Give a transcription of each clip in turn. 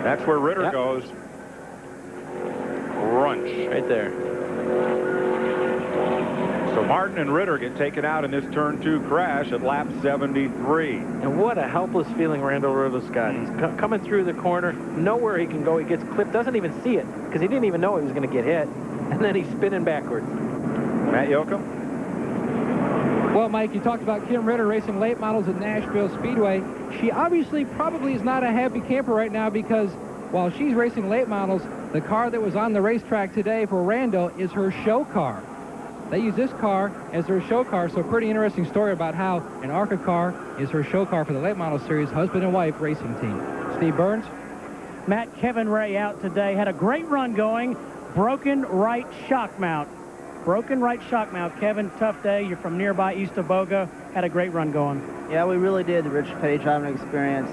That's where Ritter goes. Crunch. Right there. So Martin and Ritter get taken out in this turn 2 crash at lap 73. And what a helpless feeling Randall Rittle's got. He's coming through the corner, nowhere he can go. He gets clipped, doesn't even see it, because he didn't even know he was going to get hit. And then he's spinning backwards. Matt Yoakum? Well, Mike, you talked about Kim Ritter racing late models at Nashville Speedway. She obviously probably is not a happy camper right now, because while she's racing late models, the car that was on the racetrack today for Randall is her show car. They use this car as their show car, so pretty interesting story about how an ARCA car is her show car for the late model series husband and wife racing team. Steve Burns? Matt, Kevin Ray out today, had a great run going, broken right shock mount. Broken right shock mount. Kevin, tough day. You're from nearby east of Boga. Had a great run going. Yeah, we really did. The Richard Petty driving experience.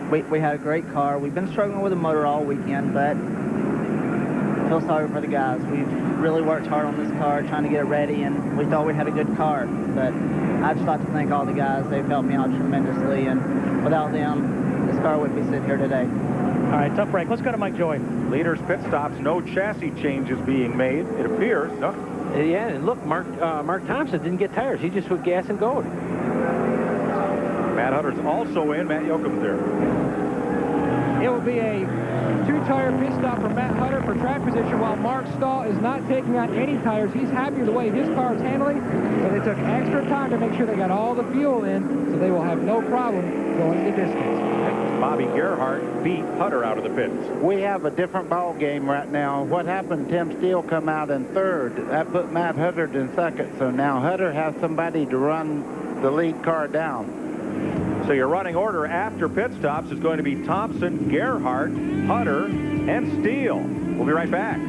We had a great car. We've been struggling with the motor all weekend, but I feel sorry for the guys. We've really worked hard on this car, trying to get it ready, and we thought we had a good car. But I'd just like to thank all the guys. They've helped me out tremendously, and without them, this car wouldn't be sitting here today. All right, tough break. Let's go to Mike Joy. Leaders pit stops, no chassis changes being made, it appears. No. Yeah, and look, Mark Thompson didn't get tires. He just would gas and go. Matt Hutter's also in. Matt Yoakum's there. It will be a 2-tire pit stop for Matt Hutter for track position, while Mark Stahl is not taking on any tires. He's happy with the way his car is handling, but they took extra time to make sure they got all the fuel in, so they will have no problem going the distance. Bobby Gerhardt beat Hutter out of the pits. We have a different ball game right now. What happened, Tim Steele come out in third. That put Matt Hutter in second, so now Hutter has somebody to run the lead car down. So your running order after pit stops is going to be Thompson, Gerhardt, Hutter, and Steele. We'll be right back.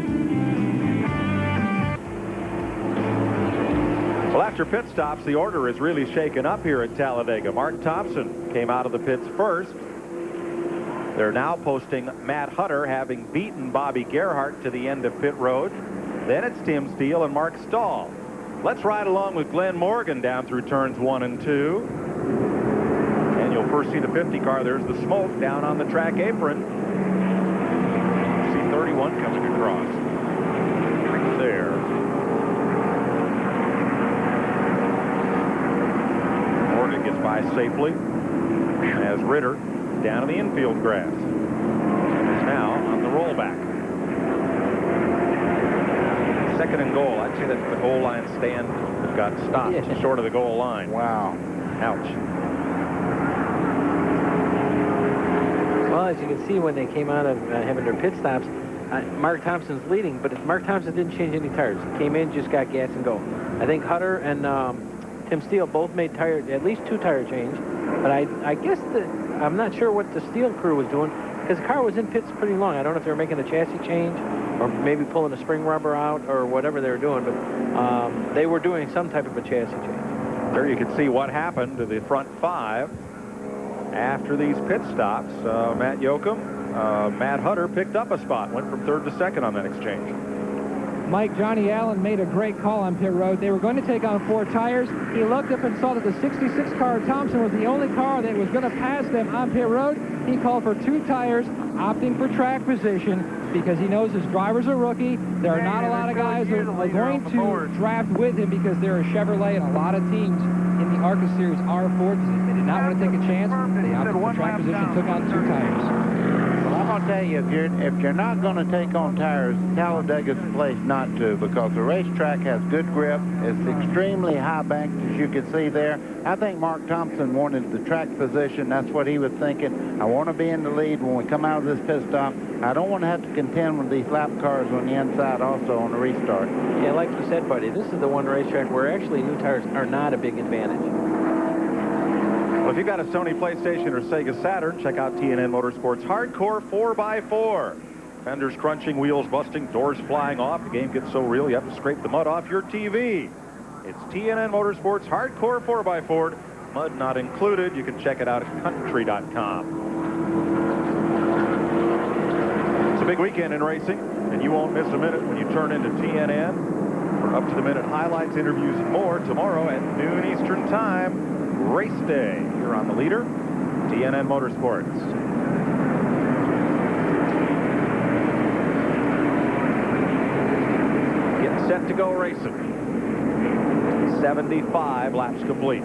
Well, after pit stops, the order is really shaken up here at Talladega. Mark Thompson came out of the pits first. They're now posting Matt Hutter having beaten Bobby Gerhardt to the end of pit road. Then it's Tim Steele and Mark Stahl. Let's ride along with Glenn Morgan down through turns 1 and 2. And you'll first see the 50 car. There's the smoke down on the track apron. See 31 coming across. Right there. Morgan gets by safely as Ritter down in the infield grass. And is now on the rollback. Second and goal. I'd say that the goal line stand got stopped short of the goal line. Wow. Ouch. Well, as you can see, when they came out of having their pit stops, Mark Thompson's leading, but Mark Thompson didn't change any tires. He came in, just got gas and go. I think Hutter and Tim Steele both made at least 2 tire change, but I guess I'm not sure what the Steele crew was doing, because the car was in pits pretty long. I don't know if they were making a chassis change or maybe pulling a spring rubber out or whatever they were doing, but they were doing some type of a chassis change. There you can see what happened to the front 5 after these pit stops. Matt Yoakum, Matt Hutter picked up a spot, went from 3rd to 2nd on that exchange. Mike, Johnny Allen made a great call on pit road. They were going to take on 4 tires. He looked up and saw that the 66 car Thompson was the only car that was going to pass them on pit road. He called for 2 tires, opting for track position, because he knows his driver's a rookie. There are not a lot of guys that are going to draft with him, because they're a Chevrolet, and a lot of teams in the ARCA series are Fords. They did not want to take a chance. They opted for track position, took on 2 tires. Well, I'm going to tell you, if you're not going to take on tires, Talladega's the place not to, because the racetrack has good grip. It's extremely high banked, as you can see there. I think Mark Thompson wanted the track position. That's what he was thinking. I want to be in the lead when we come out of this pit stop. I don't want to have to contend with these lap cars on the inside also on the restart. Yeah, like you said, buddy, this is the one racetrack where actually new tires are not a big advantage. Well, if you've got a Sony PlayStation or Sega Saturn, check out TNN Motorsports Hardcore 4x4. Fenders crunching, wheels busting, doors flying off. The game gets so real you have to scrape the mud off your TV. It's TNN Motorsports Hardcore 4x4. Mud not included. You can check it out at country.com. It's a big weekend in racing, and you won't miss a minute when you turn into TNN for up-to-the-minute highlights, interviews, and more tomorrow at noon Eastern Time. Race day here on the leader, TNN Motorsports. Set to go racing. 75 laps complete.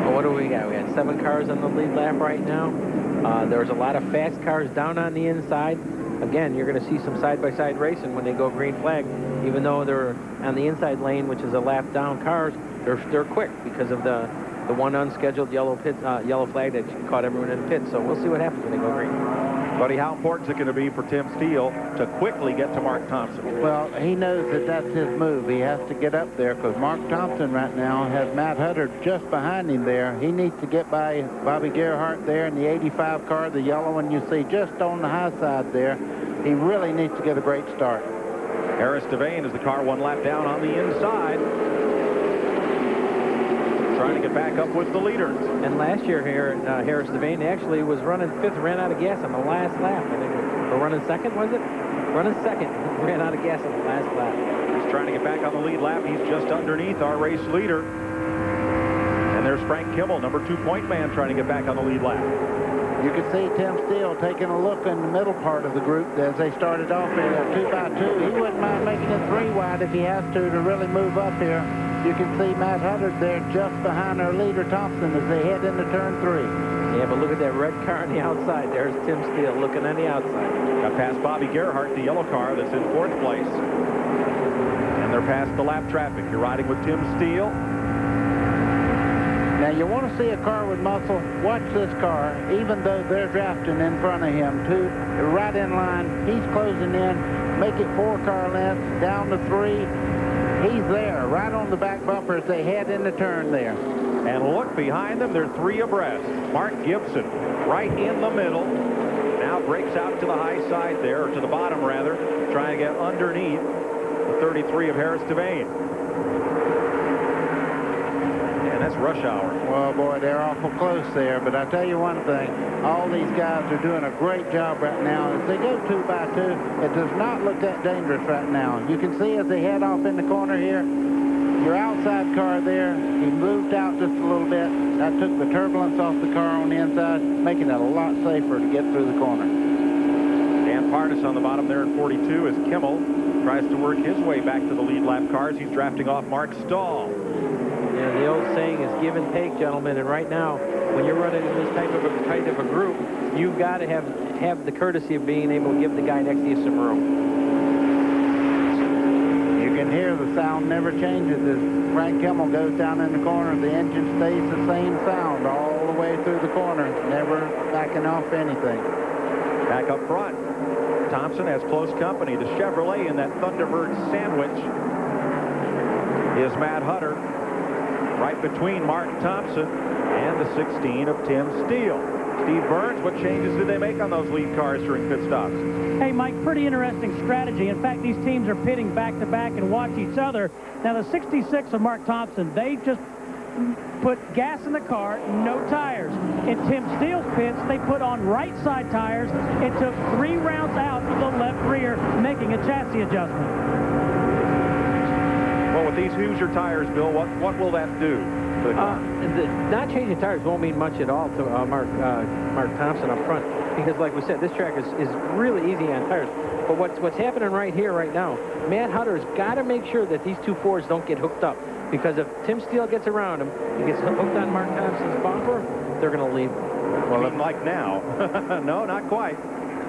Well, what do we got? We got 7 cars on the lead lap right now. There's a lot of fast cars down on the inside. Again, you're going to see some side-by-side racing when they go green flag. Even though they're on the inside lane, which is a lap down cars, they're quick because of the one unscheduled yellow flag that caught everyone in the pit. So we'll see what happens when they go green. Buddy, how important is it going to be for Tim Steele to quickly get to Mark Thompson? Well, he knows that that's his move. He has to get up there because Mark Thompson right now has Matt Hutter just behind him there. He needs to get by Bobby Gerhart there in the 85 car, the yellow one you see just on the high side there. He really needs to get a great start. Harris Devane is the car 1 lap down on the inside. Trying to get back up with the leaders. And last year here, Harris Devane actually was running 5th, ran out of gas on the last lap. I think, or running 2nd, was it? Running 2nd, ran out of gas on the last lap. He's trying to get back on the lead lap. He's just underneath our race leader. And there's Frank Kimmel, number 2 point man, trying to get back on the lead lap. You can see Tim Steele taking a look in the middle part of the group as they started off in a 2x2. He wouldn't mind making it 3 wide if he has to really move up here. You can see Matt Hutter there just behind our leader Thompson as they head into turn 3. Yeah, but look at that red car on the outside. There's Tim Steele looking on the outside. Got past Bobby Gerhart, the yellow car that's in 4th place. And they're past the lap traffic. You're riding with Tim Steele. Now, you want to see a car with muscle, watch this car, even though they're drafting in front of him, right in line. He's closing in, make it 4 car lengths, down to 3. He's there, right on the back bumper as they head in the turn there. And look behind them, they're 3 abreast. Mark Gibson, right in the middle. Now breaks out to the high side there, or to the bottom rather, trying to get underneath the 33 of Harris Devane. And that's rush hour. Well, boy, they're awful close there. But I tell you one thing, all these guys are doing a great job right now. As they go 2x2, it does not look that dangerous right now. You can see as they head off in the corner here, your outside car there, he moved out just a little bit. That took the turbulence off the car on the inside, making it a lot safer to get through the corner. Dan Partis on the bottom there in 42 as Kimmel tries to work his way back to the lead lap cars. He's drafting off Mark Stahl. Yeah, the old saying is give and take, gentlemen. And right now, when you're running in this type of a group, you've got to have the courtesy of being able to give the guy next to you some room. You can hear the sound never changes as Frank Kimmel goes down in the corner. The engine stays the same sound all the way through the corner, never backing off anything. Back up front, Thompson has close company. The Chevrolet in that Thunderbird sandwich is Matt Hutter. Right between Mark Thompson and the 16 of Tim Steele. Steve Burns, what changes did they make on those lead cars during pit stops? Hey, Mike, pretty interesting strategy. In fact, these teams are pitting back-to-back and watch each other. Now, the 66 of Mark Thompson, they just put gas in the car, no tires. In Tim Steele's pits, they put on right side tires. It took 3 rounds out of the left rear, making a chassis adjustment. Well, with these Hoosier tires, Bill, what will that do to the car? Not changing tires won't mean much at all to Mark Thompson up front, because like we said, this track is really easy on tires. But what's happening right here, right now, Matt Hutter's got to make sure that these 2 Fords don't get hooked up, because if Tim Steele gets around him, he gets hooked on Mark Thompson's bumper, they're going to leave. Well, like now. No, not quite.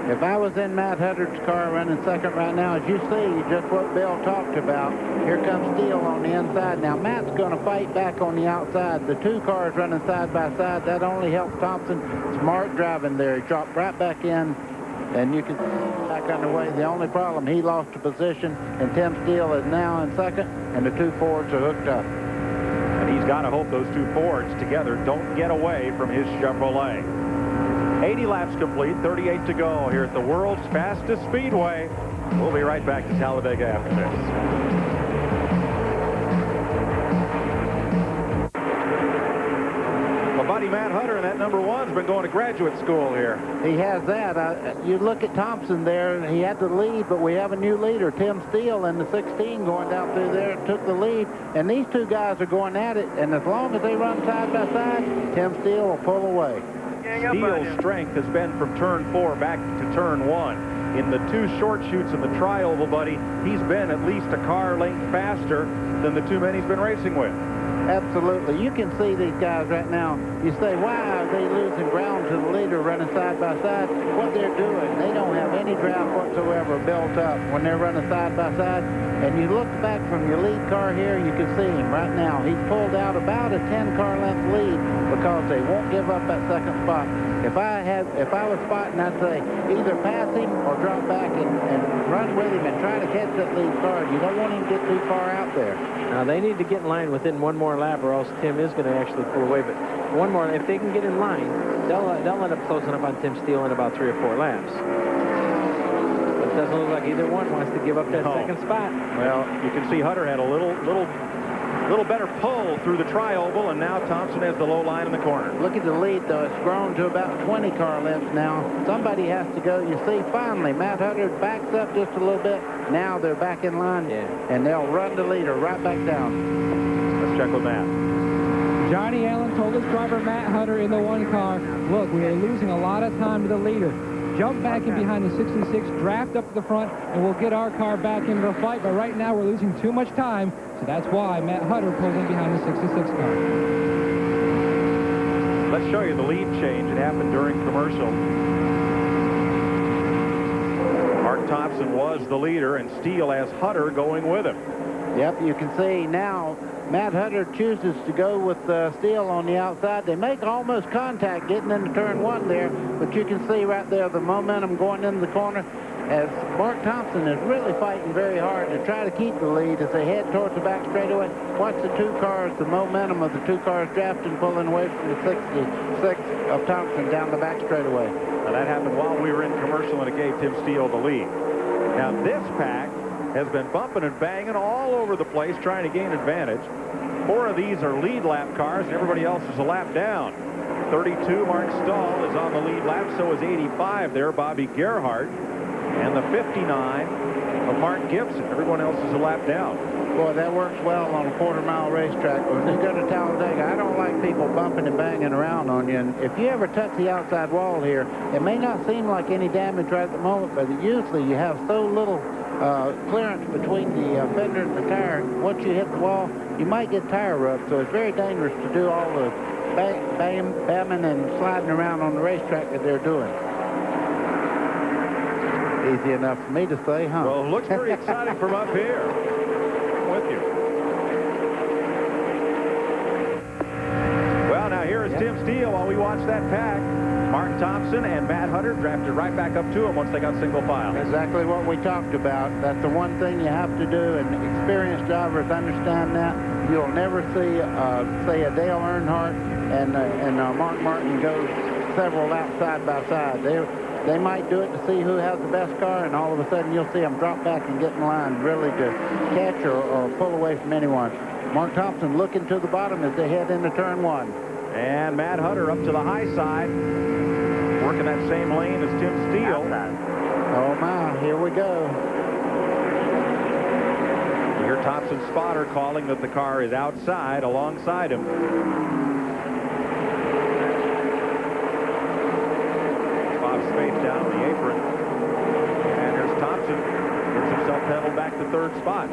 If I was in Matt Hutter's car running second right now, as you see, just what Bill talked about, here comes Steele on the inside. Now, Matt's going to fight back on the outside. The 2 cars running side by side, that only helps Thompson. Smart driving there. He dropped right back in, and you can see back underway. The only problem, he lost a position, and Tim Steele is now in second, and the 2 Fords are hooked up. And he's got to hope those 2 Fords together don't get away from his Chevrolet. 80 laps complete, 38 to go here at the world's fastest speedway. We'll be right back to Talladega after this. My buddy Matt Hutter in that number 1's been going to graduate school here. He has that. You look at Thompson there, he had the lead, but we have a new leader, Tim Steele, in the 16 going down through there, took the lead, and these 2 guys are going at it, and as long as they run side by side, Tim Steele will pull away. Steele's strength has been from turn 4 back to turn 1. in the 2 short shoots in the tri-oval, buddy, he's been at least a car length faster than the 2 men he's been racing with. Absolutely. You can see these guys right now. You say, why are they losing ground to the leader running side by side? What they're doing, they don't have any draft whatsoever built up when they're running side by side. And you look back from your lead car here, you can see him right now. He's pulled out about a 10-car length lead because they won't give up that second spot. If I was spotting, I'd say either pass him or drop back and run with him and try to catch that lead car. You don't want him to get too far out there. Now, they need to get in line within 1 more lap, or else Tim is going to actually pull away. But 1 more, if they can get in line, they'll end up closing up on Tim Steele in about 3 or 4 laps. But it doesn't look like either one wants to give up that second spot. Well, you can see Hutter had a little better pull through the tri-oval, and now Thompson has the low line in the corner. Look at the lead, though. It's grown to about 20 car lengths now. Somebody has to go. You see, finally, Matt Hutter backs up just a little bit. Now they're back in line, and they'll run the leader right back down. Let's check with Matt. Johnny Allen told his driver, Matt Hutter, in the 1 car, look, we are losing a lot of time to the leader. Jump back in behind the 66, draft up to the front, and we'll get our car back into the fight. But right now, we're losing too much time, so that's why Matt Hutter pulled in behind the 66 car. Let's show you the lead change. It happened during commercial. Mark Thompson was the leader, and Steele has Hutter going with him. Yep, you can see now Matt Hutter chooses to go with Steele on the outside. They make almost contact getting into turn 1 there, but you can see right there the momentum going into the corner as Mark Thompson is really fighting very hard to try to keep the lead as they head towards the back straightaway. Watch the 2 cars, the momentum of the 2 cars drafting, pulling away from the 66 of Thompson down the back straightaway. Now, that happened while we were in commercial, and it gave Tim Steele the lead. Now, this pack has been bumping and banging all over the place trying to gain advantage. 4 of these are lead lap cars, and everybody else is a lap down. 32, Mark Stahl, is on the lead lap. So is 85 there, Bobby Gerhardt. And the 59 of Mark Gibson. Everyone else is a lap down. Boy, that works well on a quarter-mile racetrack. When you go to Talladega, I don't like people bumping and banging around on you. And if you ever touch the outside wall here, it may not seem like any damage right at the moment, but usually you have so little clearance between the fender and the tire. Once you hit the wall, you might get tire rub. So it's very dangerous to do all the bamming and sliding around on the racetrack that they're doing. Easy enough for me to say, huh? Well, it looks pretty exciting from up here. I'm with you. Well, now here is Tim Steele while we watch that pack. Mark Thompson and Matt Hutter drafted right back up to him once they got single file. Exactly what we talked about. That's the one thing you have to do, and experienced drivers understand that. You'll never see, say, a Dale Earnhardt and Mark Martin go several laps side by side. They might do it to see who has the best car, and all of a sudden you'll see them drop back and get in line really to catch or pull away from anyone. Mark Thompson looking to the bottom as they head into turn 1. And Matt Hutter up to the high side, working that same lane as Tim Steele. Oh my, here we go. You hear Thompson's spotter calling that the car is outside alongside him. Space down on the apron, and there's Thompson. Gets himself pedaled back to 3rd spot.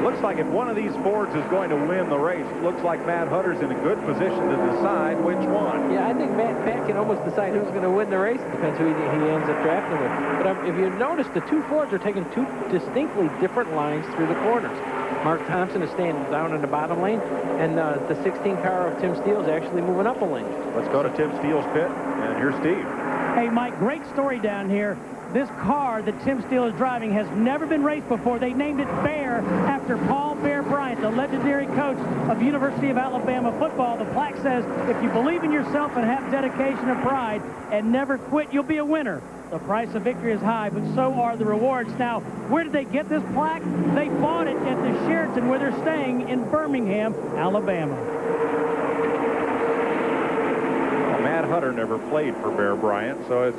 Looks like if one of these Fords is going to win the race, it looks like Matt Hutter's in a good position to decide which one. Yeah, I think Matt can almost decide who's going to win the race. It depends who he ends up drafting with. But if you notice, the 2 Fords are taking 2 distinctly different lines through the corners. Mark Thompson is staying down in the bottom lane, and the 16 car of Tim Steele is actually moving up a lane. Let's go to Tim Steele's pit, and here's Steve. Hey, Mike, great story down here. This car that Tim Steele is driving has never been raced before. They named it Bear after Paul Bear Bryant, the legendary coach of University of Alabama football. The plaque says, if you believe in yourself and have dedication and pride and never quit, you'll be a winner. The price of victory is high, but so are the rewards. Now, where did they get this plaque? They bought it at the Sheraton where they're staying in Birmingham, Alabama. Matt Hutter never played for Bear Bryant, so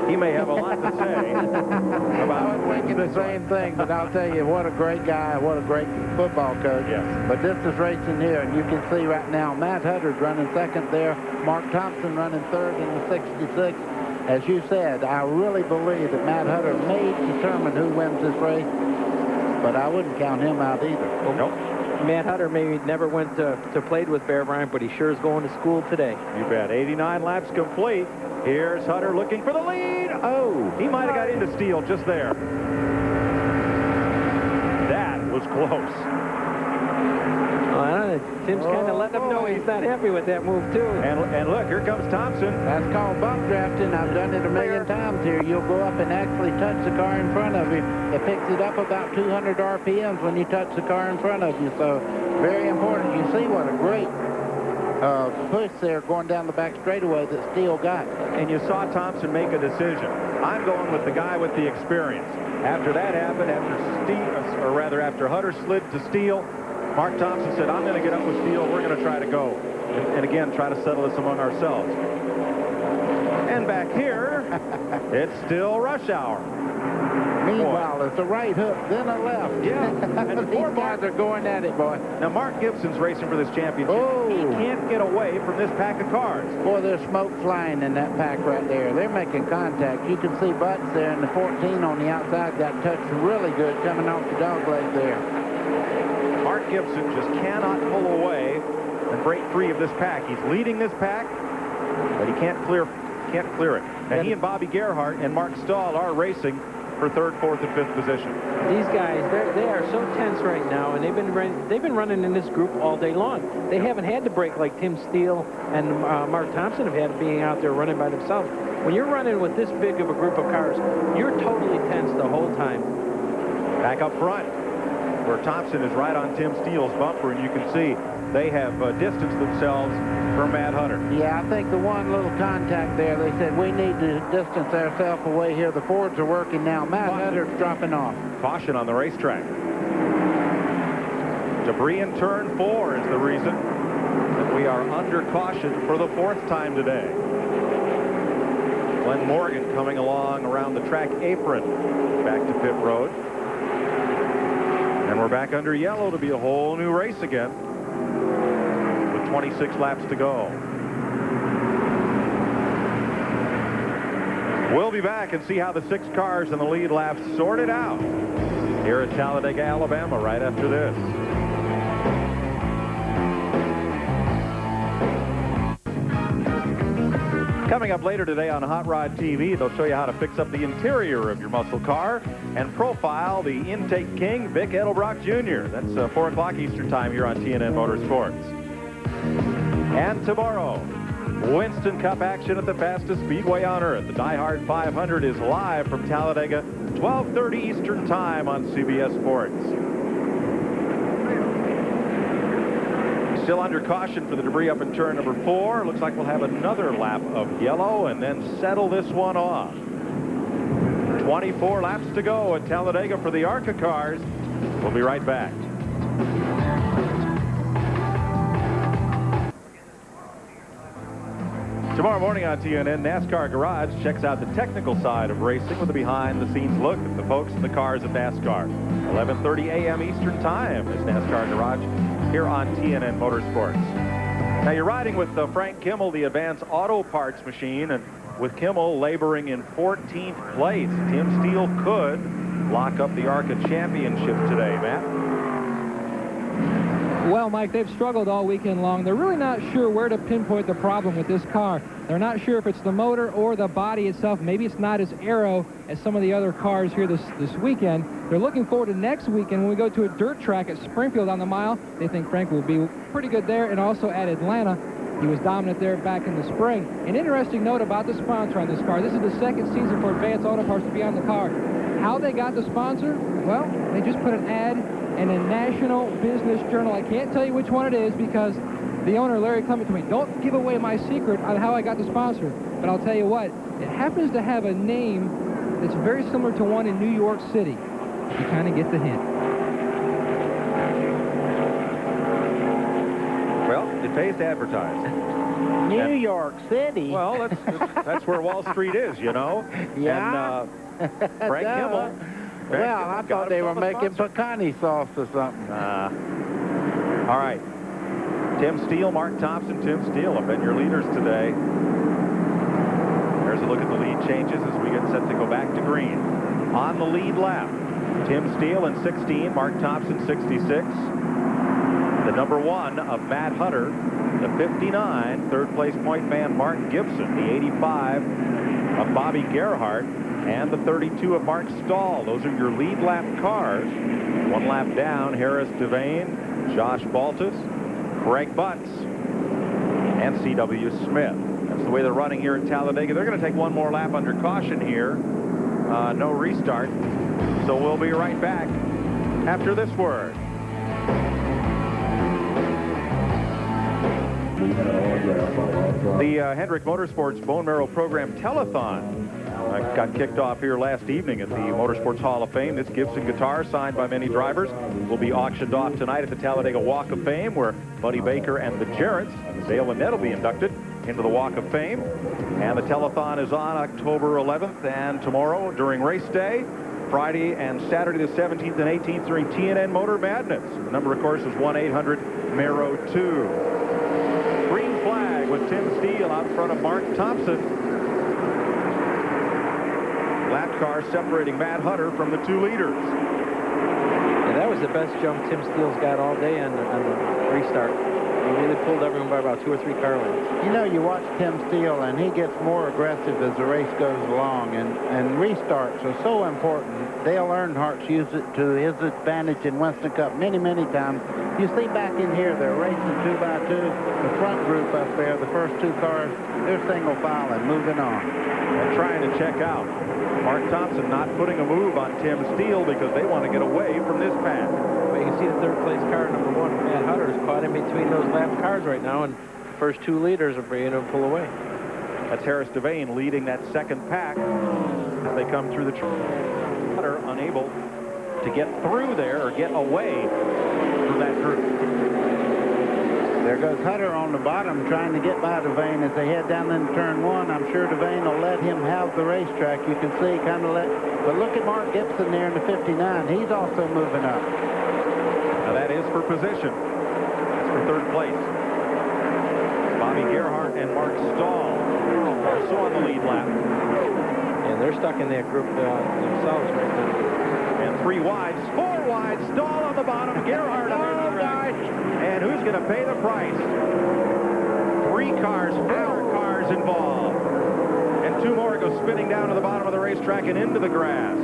he may have a lot to say about. I was thinking the same thing, but I'll tell you, what a great guy, what a great football coach. Yes. But this is racing here, and you can see right now Matt Hutter's running 2nd there, Mark Thompson running 3rd in the 66. as you said, I really believe that Matt Hutter may determine who wins this race, but I wouldn't count him out either. Well, nope. Matt Hutter maybe never went to played with Bear Bryant, but he sure is going to school today. You bet. 89 laps complete. Here's Hutter looking for the lead. Oh, he might have got into Steele just there. That was close. Tim's kind of letting him know he's not happy with that move, too. And look, here comes Thompson. That's called bump drafting. I've done it a million times here. You'll go up and actually touch the car in front of you. It picks it up about 200 RPMs when you touch the car in front of you. So very important. You see what a great push there going down the back straightaway that Steele got. And you saw Thompson make a decision. I'm going with the guy with the experience. After that happened, after Hutter slid to Steele, Mark Thompson said, I'm going to get up with Steele. We're going to try to go. And again, try to settle this among ourselves. And back here, it's still rush hour. Meanwhile, it's a right hook, then a left. Yeah. And these guys are going at it, boy. Now, Mark Gibson's racing for this championship. Oh. He can't get away from this pack of cars. Boy, there's smoke flying in that pack right there. They're making contact. You can see Butts there, and the 14 on the outside got touched really good coming off the dog leg there. Mark Gibson just cannot pull away and break free of this pack. He's leading this pack, but he can't clear it. Now, he and Bobby Gerhardt and Mark Stahl are racing for 3rd, 4th, and 5th position. These guys, they are so tense right now, and they've been running in this group all day long. They haven't had to break like Tim Steele and Mark Thompson have had, being out there running by themselves. When you're running with this big of a group of cars, you're totally tense the whole time. Back up front, where Thompson is right on Tim Steele's bumper, and you can see they have distanced themselves from Matt Hutter. Yeah, I think the one little contact there, they said, we need to distance ourselves away here. The Fords are working now. Matt Hutter's dropping off. Caution on the racetrack. Debris in turn 4 is the reason that we are under caution for the 4th time today. Glenn Morgan coming along around the track apron back to pit road. And we're back under yellow to be a whole new race again with 26 laps to go. We'll be back and see how the 6 cars in the lead laps sorted out here at Talladega, Alabama, right after this. Coming up later today on Hot Rod TV, they'll show you how to fix up the interior of your muscle car and profile the intake king, Vic Edelbrock Jr. That's 4 o'clock Eastern time here on TNN Motorsports. And tomorrow, Winston Cup action at the fastest speedway on earth. The Die Hard 500 is live from Talladega, 12:30 Eastern time on CBS Sports. Still under caution for the debris up in turn number 4. Looks like we'll have another lap of yellow and then settle this one off. 24 laps to go at Talladega for the ARCA cars. We'll be right back. Tomorrow morning on TNN, NASCAR Garage checks out the technical side of racing with a behind-the-scenes look at the folks and the cars of NASCAR. 11:30 a.m. Eastern time is NASCAR Garage here on TNN Motorsports. Now, you're riding with Frank Kimmel, the Advanced Auto Parts machine, and with Kimmel laboring in 14th place, Tim Steele could lock up the ARCA championship today, Matt. Well, Mike, they've struggled all weekend long. They're really not sure where to pinpoint the problem with this car. They're not sure if it's the motor or the body itself. Maybe it's not as aero as some of the other cars here this weekend. They're looking forward to next weekend when we go to a dirt track at Springfield on the mile. They think Frank will be pretty good there, and also at Atlanta. He was dominant there back in the spring. An interesting note about the sponsor on this car. This is the 2nd season for Advanced Auto Parts to be on the car. How they got the sponsor? Well, they just put an ad in a national business journal. I can't tell you which one it is because the owner, Larry Clement, told me, don't give away my secret on how I got the sponsor. But I'll tell you what, it happens to have a name that's very similar to one in New York City. You kind of get the hint. Well, it pays to advertise. New York City? Well, that's where Wall Street is, you know? Yeah. And Frank Kimmel. Well, I thought they were making pecani sauce or something. All right. Tim Steele, Mark Thompson, Tim Steele have been your leaders today. There's There's a look at the lead changes as we get set to go back to green. On the lead lap, Tim Steele in 16, Mark Thompson 66. The number 1 of Matt Hutter, the 59, third place point man Mark Gibson, the 85 of Bobby Gerhart, and the 32 of Mark Stahl. Those are your lead lap cars. 1 lap down, Harris Devane, Josh Baltus, Greg Butts, and C.W. Smith. That's the way they're running here at Talladega. They're going to take 1 more lap under caution here. No restart. So we'll be right back after this word. The Hendrick Motorsports Bone Marrow Program Telethon got kicked off here last evening at the Motorsports Hall of Fame. This Gibson guitar, signed by many drivers, will be auctioned off tonight at the Talladega Walk of Fame, where Buddy Baker and the Jarretts, Dale and Ned, will be inducted into the Walk of Fame. And the telethon is on October 11th and tomorrow during race day, Friday and Saturday the 17th and 18th during TNN Motor Madness. The number, of course, is 1-800-MARROW-2. Green flag with Tim Steele out in front of Mark Thompson. Lap car separating Matt Hutter from the 2 leaders. Yeah, that was the best jump Tim Steele's got all day on the restart. He really pulled everyone by about 2 or 3 car lengths. You know, you watch Tim Steele, and he gets more aggressive as the race goes along, and restarts are so important. Dale Earnhardt's used it to his advantage in Winston Cup many, many times. You see back in here, they're racing 2 by 2. The front group up there, the first 2 cars, they're single file and moving on. They're trying to check out. Mark Thompson not putting a move on Tim Steele because they want to get away from this path. Well, you can see the 3rd place car, number 1, Matt Hutter, is caught in between those lap cars right now, and the first 2 leaders are beginning to pull away. That's Harris Devane leading that 2nd pack as they come through the Hutter unable to get through there or get away from that group. There goes Hutter on the bottom trying to get by Devane as they head down into turn 1. I'm sure Devane will let him have the racetrack. You can see kind of but look at Mark Gibson there in the 59. He's also moving up. Now that is for position. That's for 3rd place. Bobby Gerhart and Mark Stahl also on the lead lap. And they're stuck in that group themselves right now. And 3 wides, 4 wides, Stahl on the bottom, Gerhart on the track. And who's going to pay the price? 3 cars, 4 cars involved. And 2 more go spinning down to the bottom of the racetrack and into the grass.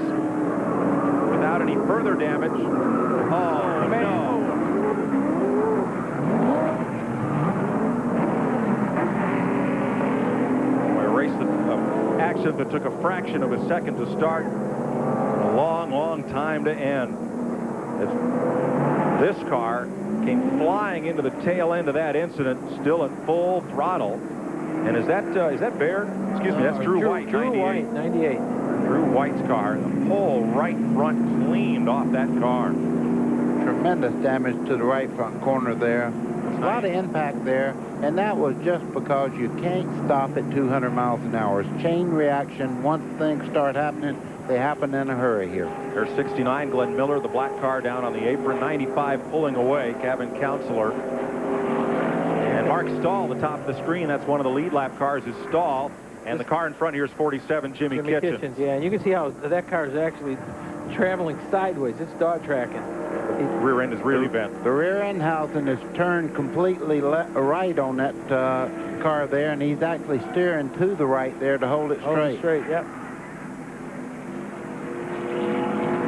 Without any further damage. Oh, no. A race action that took a fraction of a second to start. A long, long time to end. This car came flying into the tail end of that incident, still at full throttle. And is that Baird? Excuse me, that's Drew White, 98. 98. Drew White's car. The whole right front cleaned off that car. Tremendous damage to the right front corner there. A lot of impact there, and that was just because you can't stop at 200 miles an hour. It's chain reaction. Once things start happening, they happen in a hurry here. There's 69, Glenn Miller, the black car down on the apron. 95 pulling away, cabin counselor. And Mark Stahl, the top of the screen, that's one of the lead lap cars, is Stahl. And the car in front here is 47, Jimmy Kitchens. Yeah, and you can see how that car is actually traveling sideways. It's dog tracking. Rear end is really bent. The rear end housing is turned completely right on that car there, and he's actually steering to the right there to hold it straight. Hold it straight, yep.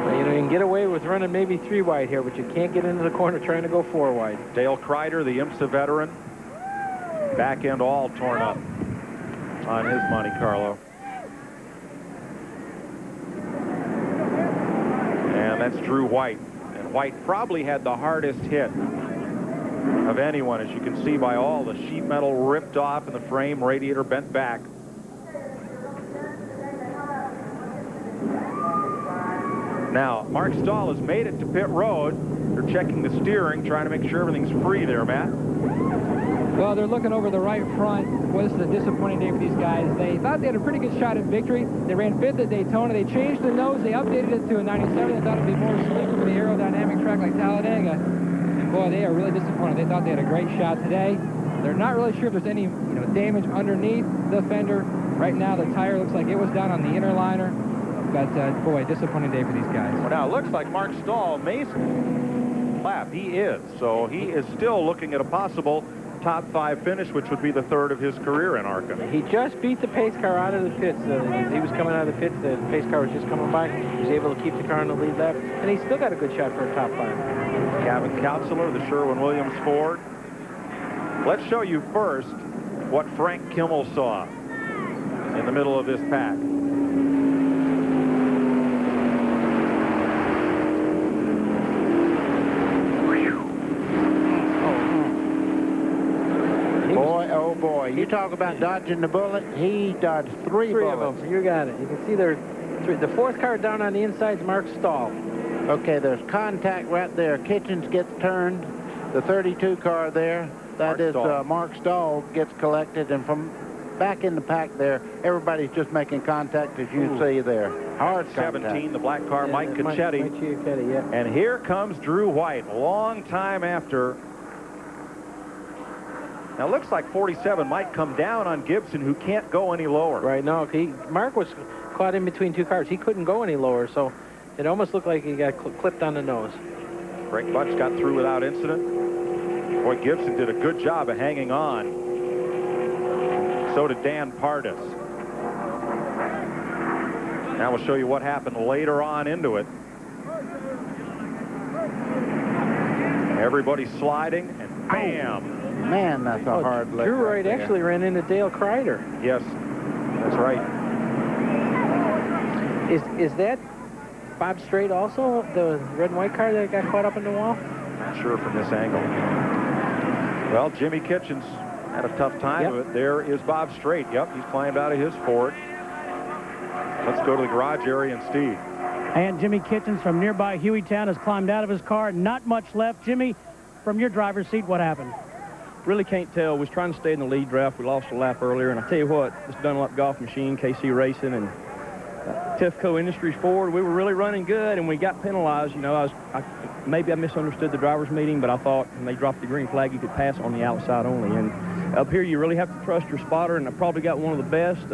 You know, you can get away with running maybe 3 wide here, but you can't get into the corner trying to go 4 wide. Dale Kreider, the IMSA veteran, back end all torn up on his Monte Carlo. And that's Drew White. And White probably had the hardest hit of anyone, as you can see by all the sheet metal ripped off and the frame radiator bent back. Now, Mark Stahl has made it to pit road. They're checking the steering, trying to make sure everything's free there, Matt. Well, they're looking over the right front. Well, this is a disappointing day for these guys. They thought they had a pretty good shot at victory. They ran 5th at Daytona. They changed the nose. They updated it to a 97. They thought it would be more sleek for the aerodynamic track like Talladega. And boy, they are really disappointed. They thought they had a great shot today. They're not really sure if there's any damage underneath the fender. Right now, the tire looks like it was down on the inner liner. But, boy, disappointing day for these guys. Well, now it looks like Mark Stahl may lap. He is. So he is still looking at a possible top 5 finish, which would be the 3rd of his career in ARCA. He just beat the pace car out of the pits. As he was coming out of the pits, the pace car was just coming by. He was able to keep the car in the lead lap, and he still got a good shot for a top 5. Gavin Counselor, the Sherwin-Williams Ford. Let's show you first what Frank Kimmel saw in the middle of this pack. Oh boy, you talk about dodging the bullet. He dodged three bullets. Of them. You got it. You can see there's 3. The 4th car down on the inside is Mark Stahl. Okay, there's contact right there. Kitchens gets turned. The 32 car there, that is Mark Stahl gets collected, and from back in the pack there, everybody's just making contact, as you see there. Hard contact. 17, the black car, Mike Cacchetti. Mike Cacchetti, yeah. And here comes Drew White, a long time after. Now, it looks like 47 might come down on Gibson, who can't go any lower. Right, no, Mark was caught in between 2 cars. He couldn't go any lower, so it almost looked like he got clipped on the nose. Greg Butch got through without incident. Boy, Gibson did a good job of hanging on. So did Dan Pardis. Now we'll show you what happened later on into it. Everybody sliding, and bam! Man, that's a hard lick. Drew Wright actually ran into Dale Kreider. Yes, that's right. Is that Bob Strait also, the red and white car that got caught up in the wall? Not sure from this angle. Well, Jimmy Kitchens had a tough time of it. There is Bob Strait. Yep, he's climbed out of his Ford. Let's go to the garage area and Steve. And Jimmy Kitchens from nearby Hueytown has climbed out of his car. Not much left. Jimmy, from your driver's seat, what happened? Really can't tell. We was trying to stay in the lead draft. We lost a lap earlier, and I tell you what, this Dunlop Golf Machine, KC Racing, and Tifco Industries Ford, we were really running good, and we got penalized. You know, maybe I misunderstood the drivers' meeting, but I thought when they dropped the green flag, you could pass on the outside only. And up here, you really have to trust your spotter, and I probably got one of the best.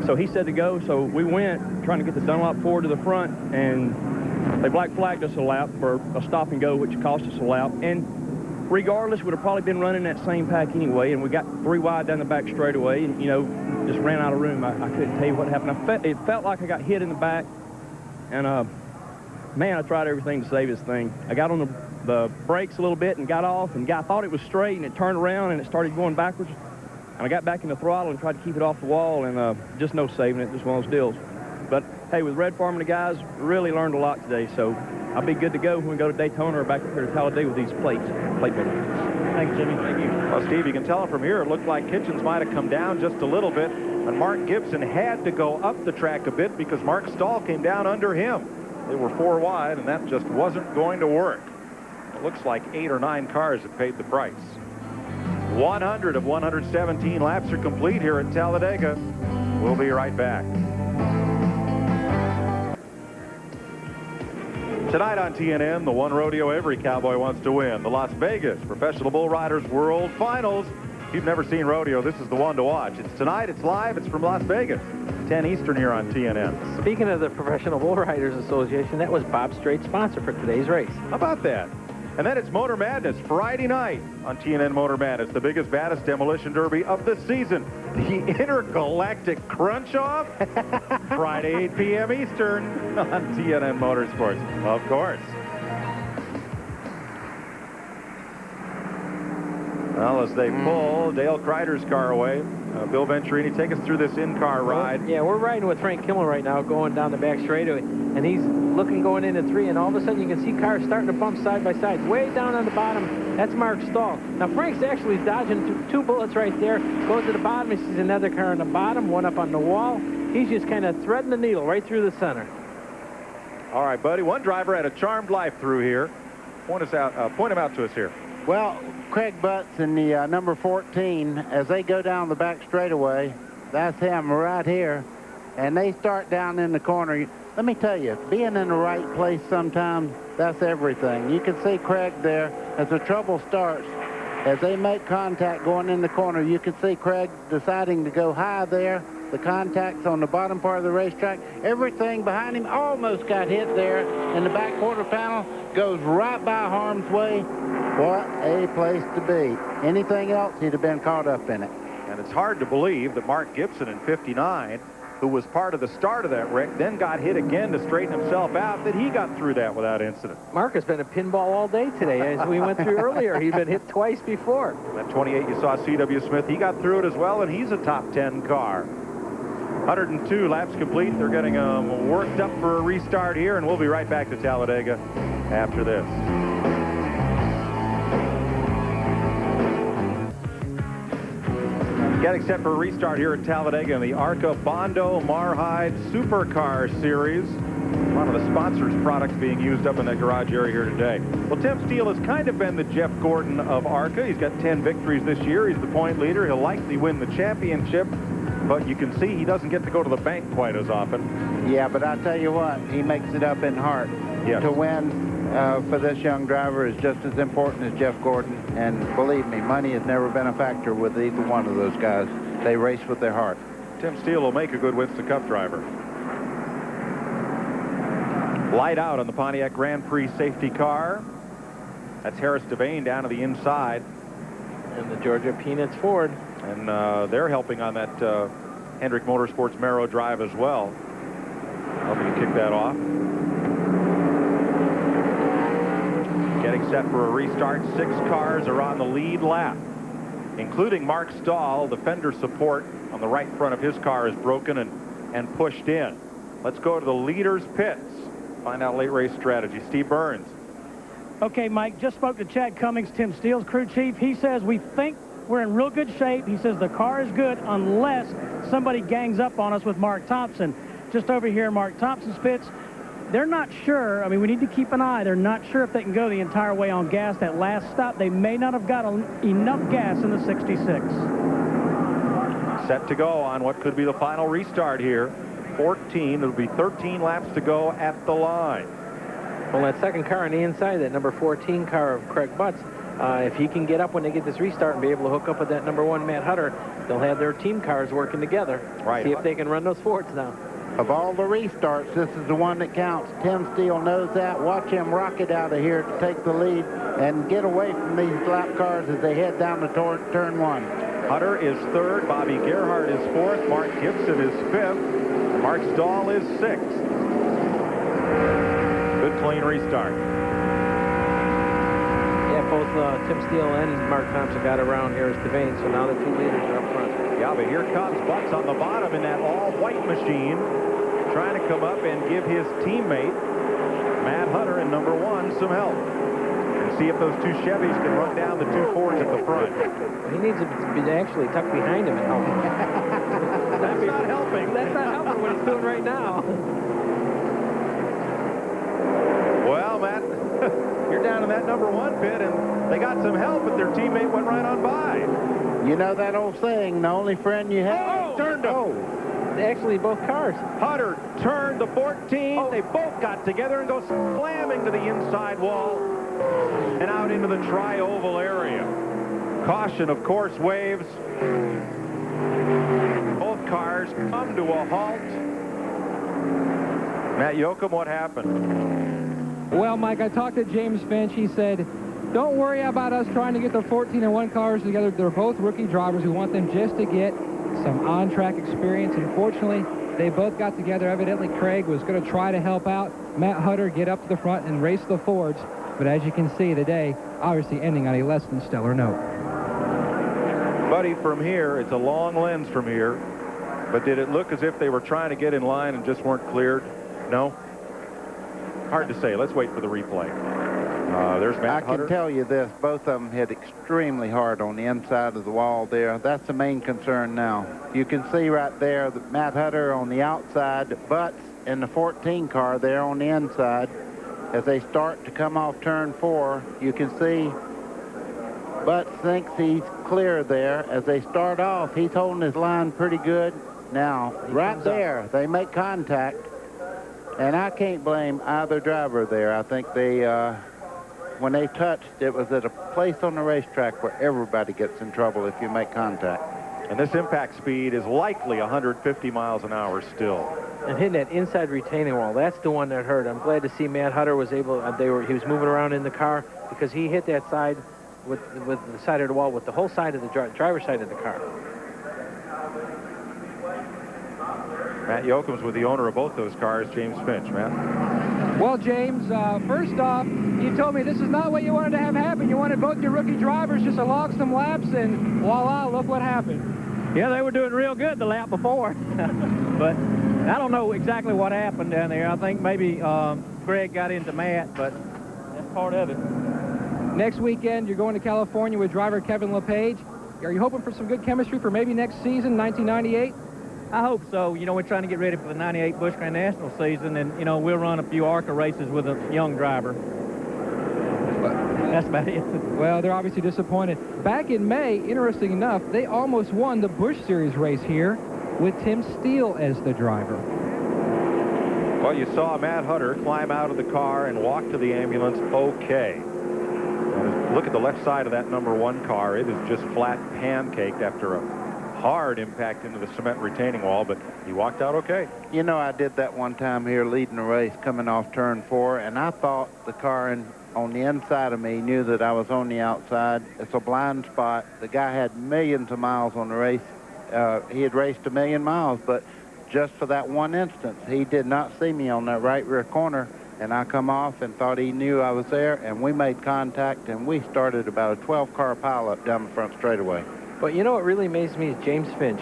So he said to go, so we went trying to get the Dunlop Ford to the front, and they black flagged us a lap for a stop and go, which cost us a lap. And regardless, would have probably been running that same pack anyway, and we got 3 wide down the back straightaway, and, you know, just ran out of room. I couldn't tell you what happened. It felt like I got hit in the back, and, man, I tried everything to save this thing. I got on the brakes a little bit and got off, and I thought it was straight, and it turned around, and it started going backwards, and I got back in the throttle and tried to keep it off the wall, and just no saving it, just one of those deals. But, hey, with Red Farm and the guys, really learned a lot today, so I'll be good to go when we go to Daytona or back up here to Talladega with these plate buildings. Thanks, Jimmy. Thank you. Well, Steve, you can tell from here, it looked like Kitchens might have come down just a little bit, and Mark Gibson had to go up the track a bit because Mark Stahl came down under him. They were 4 wide, and that just wasn't going to work. It looks like 8 or 9 cars have paid the price. 100 of 117 laps are complete here at Talladega. We'll be right back. Tonight on TNN, the one rodeo every cowboy wants to win, the Las Vegas Professional Bull Riders World Finals. If you've never seen rodeo, this is the one to watch. It's tonight, it's live, it's from Las Vegas. 10 Eastern here on TNN. Speaking of the Professional Bull Riders Association, that was Bob Strait's sponsor for today's race. How about that? And then it's Motor Madness Friday night on TNN Motor Madness, the biggest, baddest demolition derby of the season. The Intergalactic Crunch-Off, Friday, 8 p.m. Eastern on TNN Motorsports, of course. Well, as they pull Dale Kreider's car away, Bill Venturini, take us through this in-car ride. Yeah, we're riding with Frank Kimmel right now, going down the back straightaway, and he's looking going into 3, and all of a sudden you can see cars starting to bump side by side. Way down on the bottom, that's Mark Stahl. Now, Frank's actually dodging 2 bullets right there. Goes to the bottom, he sees another car on the bottom, one up on the wall. He's just kind of threading the needle right through the center. All right, buddy, one driver had a charmed life through here. Point him out to us here. Well, Craig Butts in the number 14, as they go down the back straightaway, that's him right here, and they start down in the corner. Let me tell you, being in the right place sometimes, that's everything. You can see Craig there as the trouble starts. As they make contact going in the corner, you can see Craig deciding to go high there. The contacts on the bottom part of the racetrack. Everything behind him almost got hit there. And the back quarter panel goes right by harm's way. What a place to be. Anything else, he'd have been caught up in it. And it's hard to believe that Mark Gibson in 59, who was part of the start of that wreck, then got hit again to straighten himself out, that he got through that without incident. Mark has been a pinball all day today. As we went through earlier, he'd been hit twice before. That 28 you saw C.W. Smith, he got through it as well, and he's a top 10 car. 102 laps complete. They're getting worked up for a restart here, and we'll be right back to Talladega after this. Getting set for a restart here at Talladega in the ARCA Bondo Marhide Supercar Series. One of the sponsors' products being used up in that garage area here today. Well, Tim Steele has kind of been the Jeff Gordon of ARCA. He's got 10 victories this year. He's the point leader. He'll likely win the championship. But you can see he doesn't get to go to the bank quite as often. Yeah, but I tell you what, he makes it up in heart. Yes. To win for this young driver is just as important as Jeff Gordon. And believe me, money has never been a factor with either one of those guys. They race with their heart. Tim Steele will make a good Winston Cup driver. Light out on the Pontiac Grand Prix safety car. That's Harris Devane down to the inside. And the Georgia Peanuts Ford. And they're helping on that Hendrick Motorsports Mero drive as well. Helping to kick that off. Getting set for a restart. 6 cars are on the lead lap, including Mark Stahl. The fender support on the right front of his car is broken and pushed in. Let's go to the leader's pits. Find out late race strategy. Steve Burns. Okay, Mike, just spoke to Chad Cummings, Tim Steele's crew chief. He says we think we're in real good shape. He says the car is good unless somebody gangs up on us with Mark Thompson. Just over here, Mark Thompson's pits. They're not sure. I mean, we need to keep an eye. They're not sure if they can go the entire way on gas. That last stop, they may not have got enough gas in the 66. Set to go on what could be the final restart here. 14. It'll be 13 laps to go at the line. Well, that second car on the inside, that number 14 car of Craig Butts, if he can get up when they get this restart and be able to hook up with that number 1 Matt Hutter, they'll have their team cars working together. Right. See if they can run those Fords now. Of all the restarts, this is the one that counts. Tim Steele knows that. Watch him rocket out of here to take the lead and get away from these lap cars as they head down to turn 1. Hutter is 3rd. Bobby Gerhardt is 4th. Mark Gibson is 5th. Mark Stahl is 6th. Good clean restart. Yeah, both Tim Steele and Mark Thompson got around Harris Devane, so now the 2 leaders are up front. Yeah, but here comes Butts on the bottom in that all-white machine, trying to come up and give his teammate, Matt Hutter in number 1, some help. And see if those 2 Chevys can run down the 2 Fords at the front. He needs to be actually tucked behind him and help him. That's not helping. That's not helping what he's doing right now. Well, Matt, you're down in that number 1 pit, and they got some help, but their teammate went right on by. You know that old saying, the only friend you have. Turned him. Actually, both cars. Hutter turned the 14. They both got together and go slamming to the inside wall and out into the tri-oval area. Caution, of course, waves. Both cars come to a halt. Matt Yoakum, what happened? Well, Mike, I talked to James Finch. He said, don't worry about us trying to get the 14-1 cars together. They're both rookie drivers. We want them just to get some on-track experience. Unfortunately, they both got together. Evidently, Craig was going to try to help out Matt Hutter get up to the front and race the Fords. But as you can see, the day obviously ending on a less than stellar note. Buddy, from here, it's a long lens from here. But did it look as if they were trying to get in line and just weren't cleared? No? Hard to say. Let's wait for the replay. There's Matt Hutter. I can tell you this, both of them hit extremely hard on the inside of the wall there. That's the main concern now. You can see right there that Matt Hutter on the outside, Butts in the 14 car there on the inside. As they start to come off turn 4, you can see Butts thinks he's clear there. As they start off, he's holding his line pretty good. Now, right there, they make contact. And I can't blame either driver there. I think they when they touched, it was at a place on the racetrack where everybody gets in trouble if you make contact. And this impact speed is likely 150 miles an hour still. And hitting that inside retaining wall, that's the one that hurt. I'm glad to see Matt Hutter was able, he was moving around in the car because he hit that side with the side of the wall, with the whole side of the driver's side of the car. Matt Yoakum's with the owner of both those cars, James Finch. Matt? Well, James, first off, you told me this is not what you wanted to have happen. You wanted both your rookie drivers just to log some laps, and voila, look what happened. Yeah, they were doing real good the lap before. But I don't know exactly what happened down there. I think maybe Greg got into Matt, but that's part of it. Next weekend, you're going to California with driver Kevin LePage. Are you hoping for some good chemistry for maybe next season, 1998? I hope so. You know, we're trying to get ready for the 98 Busch Grand National season, and, you know, we'll run a few ARCA races with a young driver. That's about it. Well, they're obviously disappointed. Back in May, interesting enough, they almost won the Busch Series race here with Tim Steele as the driver. Well, you saw Matt Hutter climb out of the car and walk to the ambulance okay. And look at the left side of that #1 car. It is just flat pancaked after a hard impact into the cement retaining wall, but he walked out okay. You know, I did that one time here leading a race coming off turn 4, and I thought the car on the inside of me knew that I was on the outside. It's a blind spot. The guy had millions of miles on the race. He had raced 1 million miles, but just for that one instance, he did not see me on that right rear corner, and I come off and thought he knew I was there, and we made contact, and we started about a 12-car pileup down the front straightaway. But you know what really amazes me is James Finch.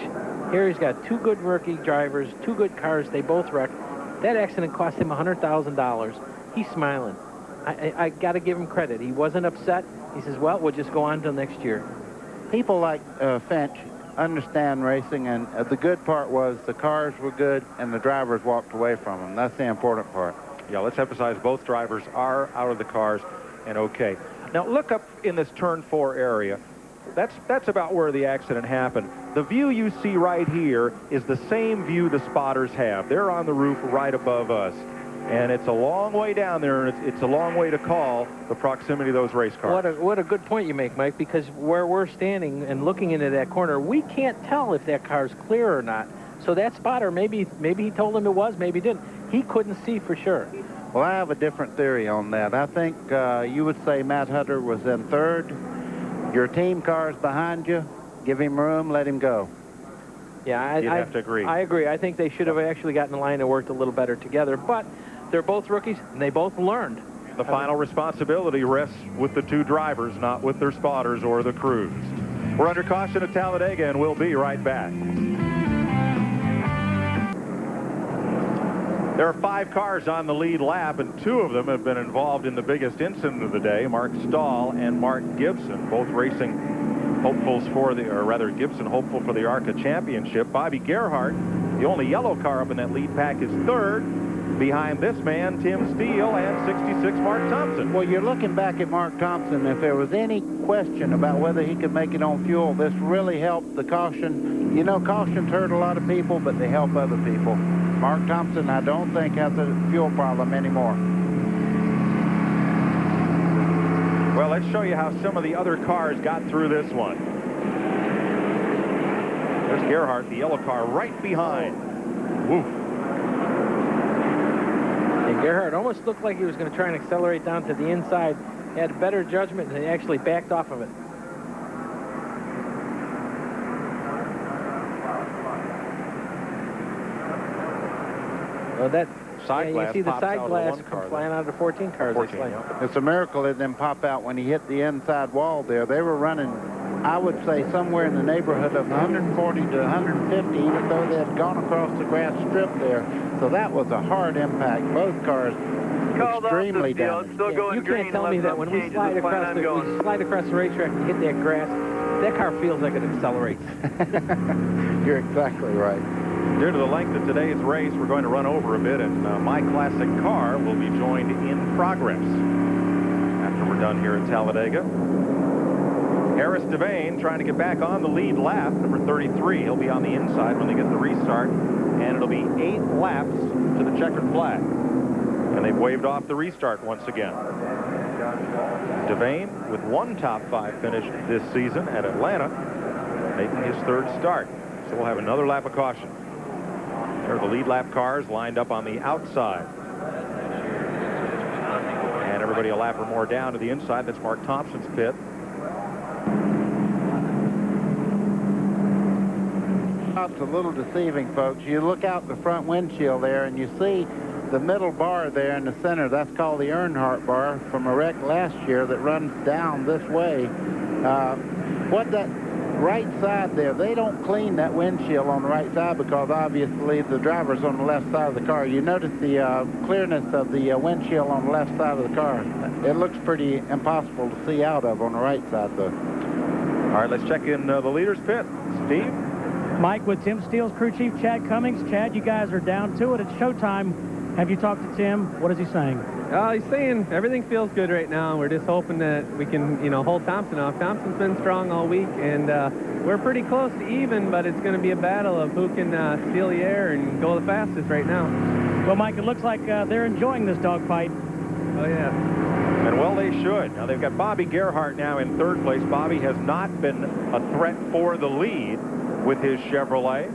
Here he's got 2 good rookie drivers, 2 good cars. They both wrecked. That accident cost him $100,000. He's smiling. I got to give him credit. He wasn't upset. He says, well, we'll just go on until next year. People like Finch understand racing, and the good part was the cars were good and the drivers walked away from them. That's the important part. Yeah, let's emphasize both drivers are out of the cars and okay. Now, look up in this turn 4 area. That's about where the accident happened. The view you see right here is the same view the spotters have. They're on the roof right above us. And it's a long way down there, and it's a long way to call the proximity of those race cars. What a good point you make, Mike, because where we're standing and looking into that corner, we can't tell if that car's clear or not. So that spotter, maybe he told him it was, maybe he didn't. He couldn't see for sure. Well, I have a different theory on that. I think you would say Matt Hutter was in 3rd. Your team car's behind you. Give him room, let him go. Yeah, You'd have to agree. I agree. I think they should have actually gotten in line and worked a little better together. But they're both rookies, and they both learned. The final responsibility rests with the 2 drivers, not with their spotters or the crews. We're under caution at Talladega, and we'll be right back. There are 5 cars on the lead lap, and 2 of them have been involved in the biggest incident of the day. Mark Stahl and Mark Gibson, both racing hopefuls for the, or rather Gibson hopeful for the ARCA championship. Bobby Gerhardt, the only yellow car up in that lead pack, is 3rd. Behind this man, Tim Steele, and 66 Mark Thompson. Well, you're looking back at Mark Thompson. If there was any question about whether he could make it on fuel, this really helped the caution. You know, cautions hurt a lot of people, but they help other people. Mark Thompson, I don't think, has a fuel problem anymore. Well, let's show you how some of the other cars got through this one. There's Gerhardt, the yellow car, right behind. Woof. And Gerhardt almost looked like he was going to try and accelerate down to the inside. He had better judgment, and he actually backed off of it. Well, that side glass, you see the side glass come flying out of the 14 cars. 14, yeah. It's a miracle it didn't pop out when he hit the inside wall there. They were running, I would say, somewhere in the neighborhood of 140 to 150, even though they had gone across the grass strip there. So that was a hard impact. Both cars extremely damaged. You can't tell me that when we slide across the racetrack and hit that grass, that car feels like it accelerates. You're exactly right. Due to the length of today's race, we're going to run over a bit, and my classic car will be joined in progress after we're done here at Talladega. Harris Devane trying to get back on the lead lap, number 33. He'll be on the inside when they get the restart, and it'll be 8 laps to the checkered flag. And they've waved off the restart once again. Devane, with one top 5 finish this season at Atlanta, making his 3rd start. So we'll have another lap of caution. There are the lead lap cars lined up on the outside. And everybody a lap or more down to the inside. That's Mark Thompson's pit. It's a little deceiving, folks. You look out the front windshield there and you see the middle bar there in the center. That's called the Earnhardt bar from a wreck last year that runs down this way. What that right side there, they don't clean that windshield on the right side because obviously the driver's on the left side of the car. You notice the clearness of the windshield on the left side of the car. It looks pretty impossible to see out of on the right side, though. All right, let's check in the leader's pit. Steve? Mike with Tim Steele's crew chief, Chad Cummings. Chad, you guys are down to it. It's showtime. Have you talked to Tim? What is he saying? He's saying everything feels good right now. We're just hoping that we can, hold Thompson off. Thompson's been strong all week, and we're pretty close to even, but it's going to be a battle of who can steal the air and go the fastest right now. Well, Mike, it looks like they're enjoying this dogfight. Oh, yeah. And well, they should. Now, they've got Bobby Gerhart now in 3rd place. Bobby has not been a threat for the lead with his Chevrolet.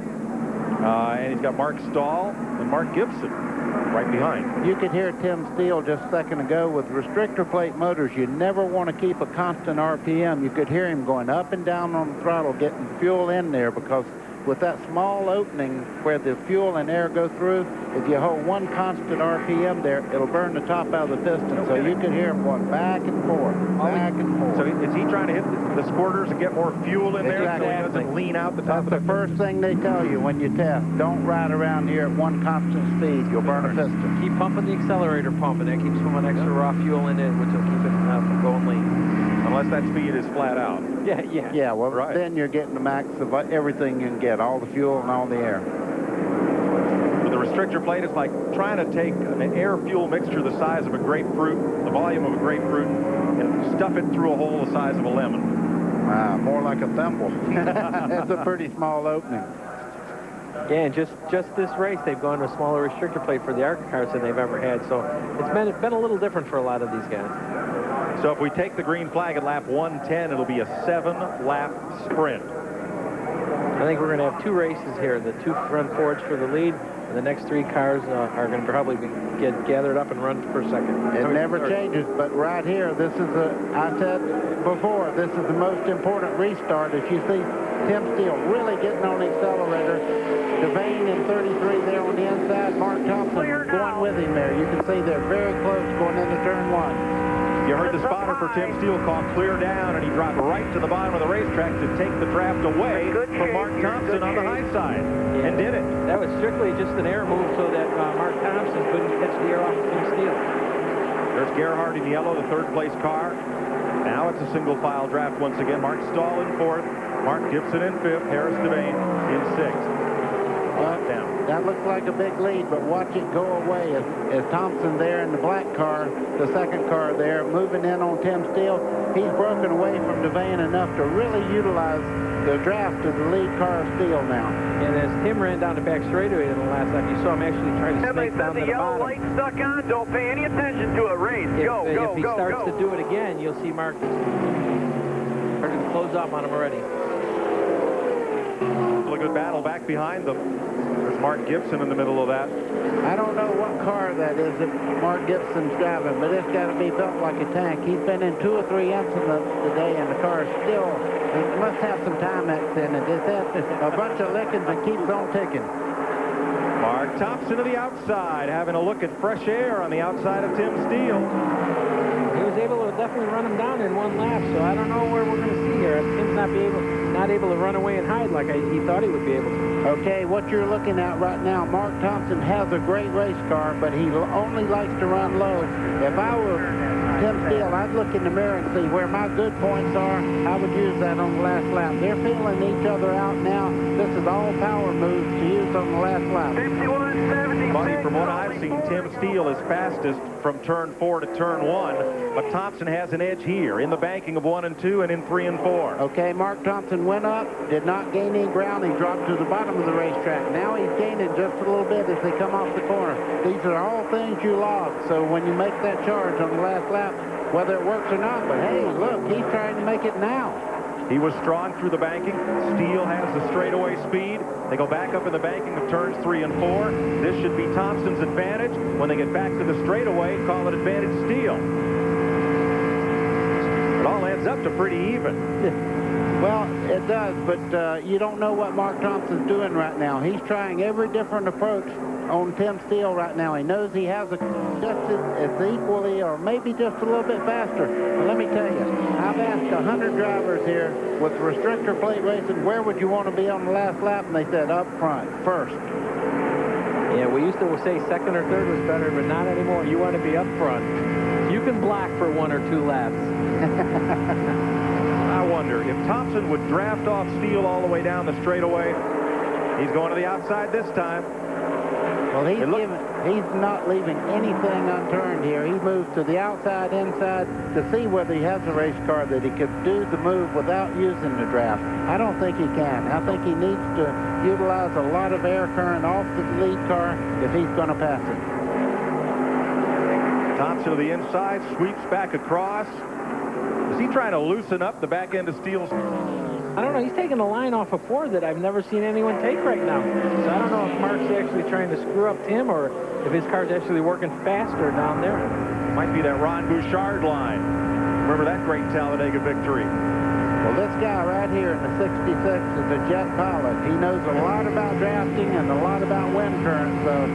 And he's got Mark Stahl and Mark Gibson right behind. You could hear Tim Steele just a second ago. With restrictor plate motors, you never want to keep a constant RPM. You could hear him going up and down on the throttle, getting fuel in there, because with that small opening where the fuel and air go through, if you hold one constant RPM there, it'll burn the top out of the piston. So you can hear him going back and forth, back and forth. So is he trying to hit the squirters and get more fuel in there so he doesn't lean out the top of the That's the first thing they tell you when you test. Don't ride around here at one constant speed. You'll burn a piston. Keep pumping the accelerator pump, and that keeps some extra raw fuel in it, which will keep it from going lean. Unless that speed is flat out. Yeah, well, right. Then you're getting the max of everything you can get, all the fuel and all the air. With a restrictor plate, it's like trying to take an air-fuel mixture the size of a grapefruit, the volume of a grapefruit, and stuff it through a hole the size of a lemon. More like a thimble. It's a pretty small opening. Yeah, and just this race, they've gone to a smaller restrictor plate for the ARCA cars than they've ever had. So it's been a little different for a lot of these guys. So if we take the green flag at lap 110, it'll be a 7-lap sprint. I think we're going to have 2 races here. The 2 front Fords for the lead, and the next 3 cars are going to probably get gathered up and run for second. It never changes, but right here, this is I said before, this is the most important restart. As you see Tim Steele really getting on the accelerator. Devane in 33 there on the inside. Mark Thompson going with him there. You can see they're very close going into turn 1. You heard the spotter for Tim Steele call clear down, and he dropped right to the bottom of the racetrack to take the draft away from Mark Thompson on the high side, and did it. That was strictly just an air move so that Mark Thompson couldn't catch the air off of Tim Steele. There's Gerhart in yellow, the 3rd place car. Now it's a single file draft once again. Mark Stahl in 4th, Mark Gibson in 5th, Harris Devane in 6th. Down. That looks like a big lead, but watch it go away as Thompson there in the black car, the 2nd car there, moving in on Tim Steele. He's broken away from Devane enough to really utilize the draft of the lead car of Steele now. And as Tim ran down the back straightaway in the last lap, you saw him actually try to snake down to the bottom. Light stuck on. Don't pay any attention to it. Race. If he starts to do it again, you'll see Mark starting to close up on him already. A good battle back behind them. There's Mark Gibson in the middle of that. I don't know what car that is that Mark Gibson's driving, but it's got to be built like a tank. He's been in 2 or 3 incidents today, and the car is still, it must have some Timex in it. It's had a bunch of lickings and keeps on ticking. Mark Thompson to the outside, having a look at fresh air on the outside of Tim Steele. He was able to definitely run him down in 1 lap, so I don't know where we're going to see here. Tim's not able to run away and hide like he thought he would be able to. Okay, what you're looking at right now, Mark Thompson has a great race car, but he only likes to run low. If I were Tim Steele, I'd look in the mirror and see where my good points are. I would use that on the last lap. They're feeling each other out now. This is all power moves to use on the last lap. 51-76. Buddy, from what I've seen, Tim Steele is fastest from turn 4 to turn 1, but Thompson has an edge here in the banking of 1 and 2 and in 3 and 4. Okay, Mark Thompson went up, did not gain any ground. He dropped to the bottom of the racetrack. Now he's gaining just a little bit as they come off the corner. These are all things you log. So when you make that charge on the last lap, whether it works or not. But hey, look, he's trying to make it now. He was strong through the banking. Steele has the straightaway speed. They go back up in the banking of turns 3 and 4. This should be Thompson's advantage. When they get back to the straightaway, call it advantage Steele. It all ends up to pretty even. Well, it does, but you don't know what Mark Thompson's doing right now. He's trying every different approach on Tim Steele right now. He knows he has a just as equally or maybe just a little bit faster. But let me tell you, I've asked 100 drivers here with restrictor plate racing, where would you want to be on the last lap? And they said up front, first. Yeah, we used to say second or third was better, but not anymore. You want to be up front. You can block for 1 or 2 laps. I wonder if Thompson would draft off Steele all the way down the straightaway. He's going to the outside this time. Well, he's not leaving anything unturned here. He moves to the outside, inside, to see whether he has a race car that he could do the move without using the draft. I don't think he can. I think he needs to utilize a lot of air current off the lead car if he's going to pass it. Thompson to the inside, sweeps back across. Is he trying to loosen up the back end of Steele's? I don't know. He's taking a line off of Ford that I've never seen anyone take right now. So I don't know if Mark's actually trying to screw up Tim or if his car's actually working faster down there. Might be that Ron Bouchard line. Remember that great Talladega victory. Well, this guy right here in the 66 is a jet pilot. He knows a lot about drafting and a lot about wind current. So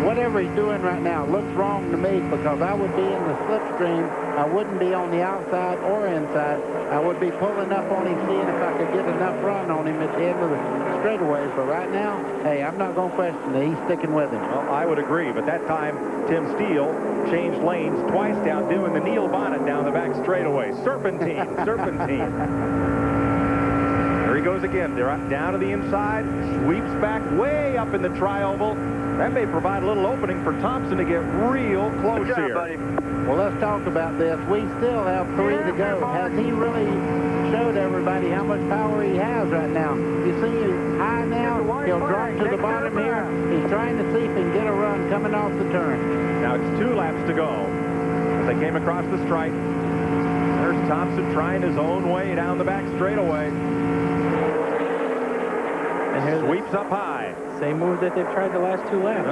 whatever he's doing right now looks wrong to me, because I would be in the slipstream. I wouldn't be on the outside or inside. I would be pulling up on him, seeing if I could get enough run on him at the end of the straightaways. But right now, hey, I'm not going to question it. He's sticking with him. Well, I would agree. But that time, Tim Steele changed lanes twice down, doing the Neil Bonnet down the back straightaway. Serpentine, serpentine. There he goes again. They're down to the inside, sweeps back way up in the tri-oval. That may provide a little opening for Thompson to get real close here. Buddy. Well, let's talk about this. We still have 3 to go. Has he really showed everybody how much power he has right now? You see he's high now. He'll drop to the bottom here. He's trying to see if he can get a run coming off the turn. Now it's 2 laps to go as they came across the stripe. There's Thompson trying his own way down the back straightaway. And here sweeps up high. Same move that they've tried the last 2 laps.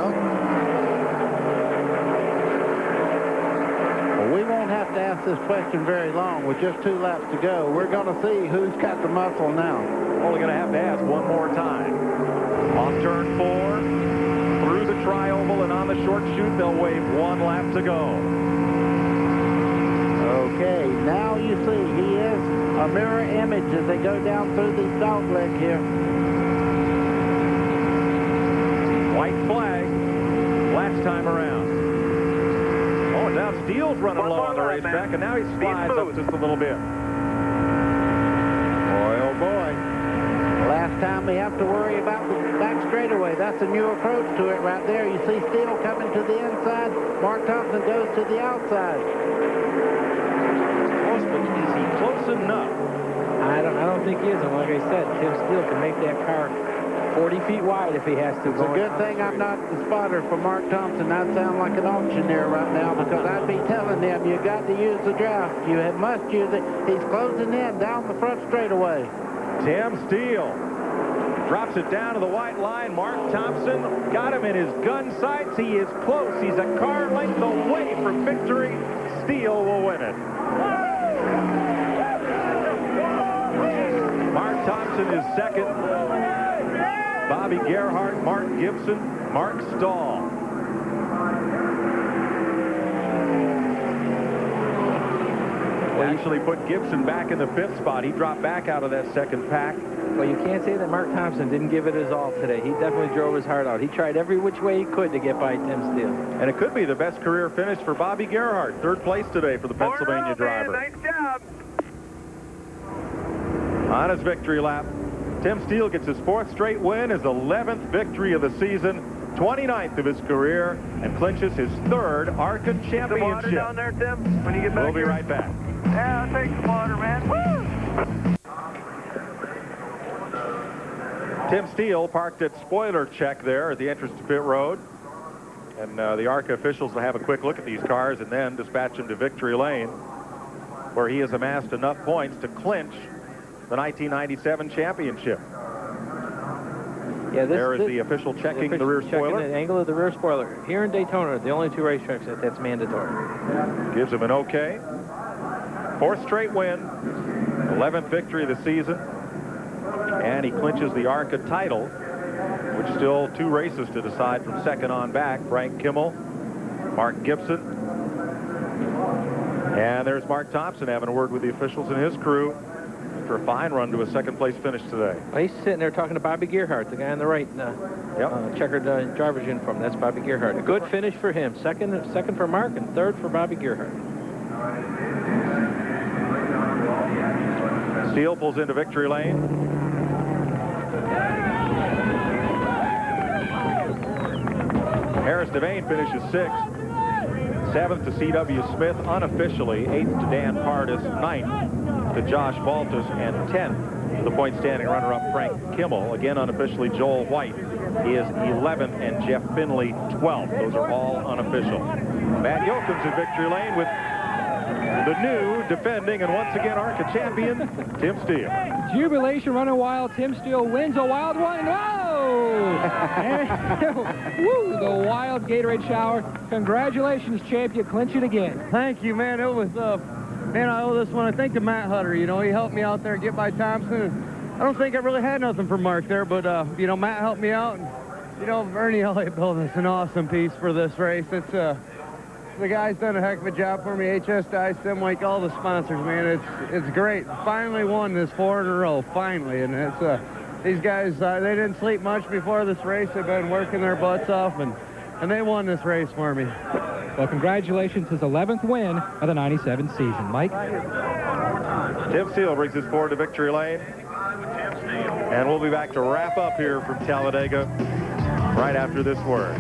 Well, we won't have to ask this question very long with just 2 laps to go. We're going to see who's got the muscle now. Only going to have to ask one more time. Off turn 4, through the tri-oval, and on the short chute, they'll wave 1 lap to go. Okay, now you see he is a mirror image as they go down through this dog leg here. White flag last time around. Oh, and now Steele's running low on the racetrack, and now he slides up just a little bit. Boy, oh boy. Last time we have to worry about the back straightaway. That's a new approach to it right there. You see Steele coming to the inside. Mark Thompson goes to the outside. Close, but is he close enough? I don't think he is. And like I said, Tim Steele can make that car 40 feet wide if he has to. It's a good thing I'm not the spotter for Mark Thompson. I'd sound like an auctioneer right now, because I'd be telling them you got to use the draft. You must use it. He's closing in down the front straightaway. Tim Steele drops it down to the white line. Mark Thompson got him in his gun sights. He is close. He's a car length away from victory. Steele will win it. Mark Thompson is second. Bobby Gerhart, Mark Gibson, Mark Stahl. Actually put Gibson back in the 5th spot. He dropped back out of that 2nd pack. Well, you can't say that Mark Thompson didn't give it his all today. He definitely drove his heart out. He tried every which way he could to get by Tim Steele. And it could be the best career finish for Bobby Gerhart. 3rd place today for the Pennsylvania driver. Nice job. On his victory lap, Tim Steele gets his 4th straight win, his 11th victory of the season, 29th of his career, and clinches his 3rd ARCA championship. Some water down there, Tim, when you get back We'll be right back. Yeah, I'll take some water, man. Woo! Tim Steele parked at spoiler check there at the entrance to pit road. And the ARCA officials will have a quick look at these cars and then dispatch them to victory lane. where he has amassed enough points to clinch the 1997 championship. Yeah, there is the official checking the rear spoiler. Checking the angle of the rear spoiler. Here in Daytona, the only 2 racetracks that's mandatory. Gives him an okay. 4th straight win. 11th victory of the season. And he clinches the ARCA title, which still 2 races to decide from second on back. Frank Kimmel, Mark Gibson. And there's Mark Thompson having a word with the officials and his crew after a fine run to a 2nd place finish today. Well, he's sitting there talking to Bobby Gerhardt, the guy on the right, checkered driver's uniform. That's Bobby Gerhardt. A good finish for him. Second for Mark and 3rd for Bobby Gerhardt. Steele pulls into victory lane. Harris Devane finishes 6th. 7th to C.W. Smith unofficially. 8th to Dan Pardis. 9th to Josh Baltus. And 10th to the point standing runner-up Frank Kimmel. Again unofficially Joel White. He is 11th and Jeff Finley 12th. Those are all unofficial. Matt Yocum's in victory lane with the new defending and once again ARCA champion Tim Steele. Jubilation running wild. Tim Steele wins a wild one. Whoa! Woo! The wild Gatorade shower. Congratulations, champ. You clinch it again. Thank you, man. It was, man, I owe this one, I think, to Matt Hutter. You know, he helped me out there get by Thompson. I don't think I really had nothing for Mark there, but, you know, Matt helped me out. And, you know, Ernie Elliott built us an awesome piece for this race. It's, the guy's done a heck of a job for me. HS Dye, Simlake, all the sponsors, man. It's great. Finally won this 4 in a row, finally. And it's, these guys, they didn't sleep much before this race. They've been working their butts off, and they won this race for me. Well, congratulations, his 11th win of the 97 season. Mike? Tim Steele brings his Ford to victory lane. And we'll be back to wrap up here from Talladega right after this word.